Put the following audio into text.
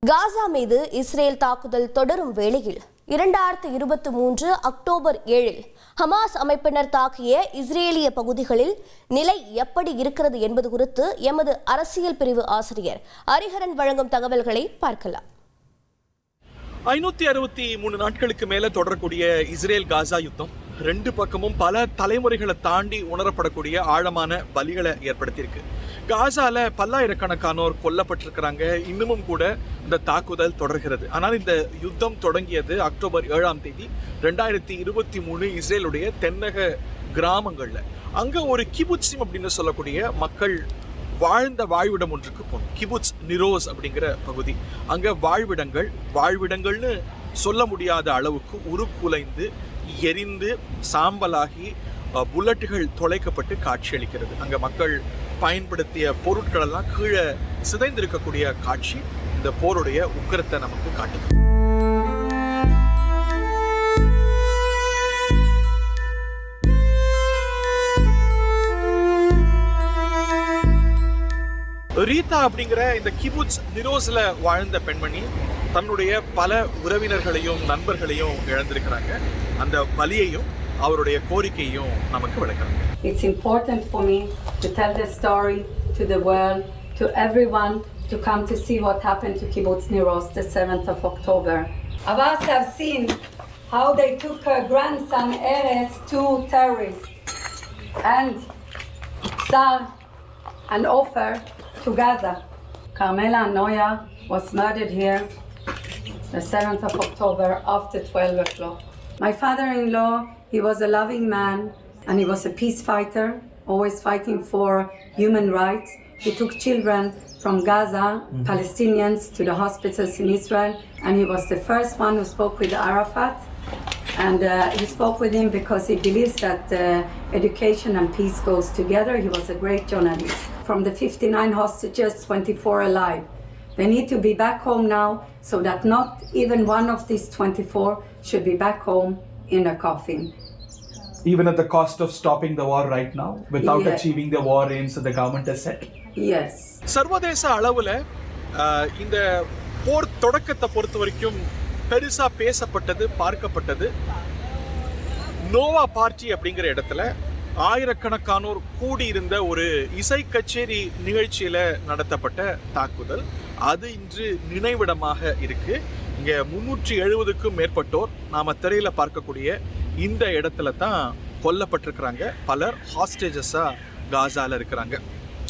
காசா மீது இஸ்ரேல் தாக்குதல் தொடரும் வேளையில் 2023 அக்டோபர் 7 ஹமாஸ் அமைப்பினர் தாக்கிய இஸ்ரேலிய பகுதிகளில் நிலை எப்படி இருக்கிறது என்பது குறித்து எமது அரசியல் பிரிவு ஆசிரியர் ஹரிஹரன் வழங்கும் தகவல்களை பார்க்கலாம். 563 நாட்களுக்கு மேல தொடரக்கூடிய இஸ்ரேல் காசா யுத்தம் ரெண்டு பக்கமும் பல தலைமுறைகளை தாண்டி உணரப்படக்கூடிய ஆழமான வலிகளை ஏற்படுத்தியிருக்கு. காசால பல்லாயிரக்கணக்கானோர் கொல்லப்பட்டிருக்கிறாங்க. இன்னமும் கூட இந்த தாக்குதல் தொடர்கிறது. ஆனால் இந்த யுத்தம் தொடங்கியது அக்டோபர் 7ஆம் தேதி 2023 இஸ்ரேலுடைய தென்னக கிராமங்கள்ல. அங்க ஒரு கிபுட்ஸிம் அப்படின்னு சொல்லக்கூடிய மக்கள் வாழ்ந்த வாழ்விடம் ஒன்றுக்கு போனோம். கிபுட்ஸ் நிரோஸ் அப்படிங்கிற பகுதி. அங்க வாழ்விடங்கள்னு சொல்ல முடியாத அளவுக்கு உருக்குலைந்து எரிந்து சாம்பலாகி புல்லட்டுகள் தொலைக்கப்பட்டு காட்சியளிக்கிறது. அங்க மக்கள் பயன்படுத்திய பொருட்கள் எல்லாம் கீழே சிதைந்திருக்கக்கூடிய காட்சி இந்த போருடைய உக்கிரத்தை நமக்கு காட்டுது. ரீதா அப்படிங்கிற இந்த கிபுட்ஸ் நிரோஸ்ல வாழ்ந்த பெண்மணி தன்னுடைய பல உறவினர்களையும் நண்பர்களையும் இழந்திருக்கிறாங்க. அந்த வலியையும் அவருடைய கோரிக்கையும் நமக்கு விளக்குறாங்க. It's important for me to tell the story to the world, to everyone to come to see what happened to Kibbutz Niros the 7th of October. Abbas have seen how they took her grandson Erez to terrorists and Sar and Ofer to Gaza. Carmela and Noya was murdered here the 7th of October after 12 o'clock. My father-in-law, he was a loving man and he was a peace fighter, always fighting for human rights. He took children from Gaza, Palestinians, to the hospitals in Israel, and he was the first one who spoke with Arafat. And he spoke with him because he believes that education and peace goes together. He was a great journalist. From the 59 hostages, 24 alive. They need to be back home now so that not even one of these 24 should be back home in a coffin. Even at the cost of stopping the war right now, without achieving the war aims that the government has set? Yes. சர்வதேச அளவுல இந்த போர் தொடக்கத்தை பொறுத்த வரைக்கும் பெருசா பேசப்பட்டது, பார்க்கப்பட்டது Noah party அப்படிங்கிற இடத்துல ஆயிரக்கணக்கானோர் கூடியிருந்த ஒரு இசை கச்சேரி நிகழ்ச்சியில நடத்தப்பட்ட தாக்குதல். அது இன்று நினைவிடமாக இருக்கு. இங்க 370க்கும் மேற்பட்டோர் நாம திரையில பார்க்கக்கூடிய இந்த இடத்துல தான் கொல்லப்பட்டிருக்கிறாங்க. பலர் ஹாஸ்டேஜஸா காசால இருக்கிறாங்க.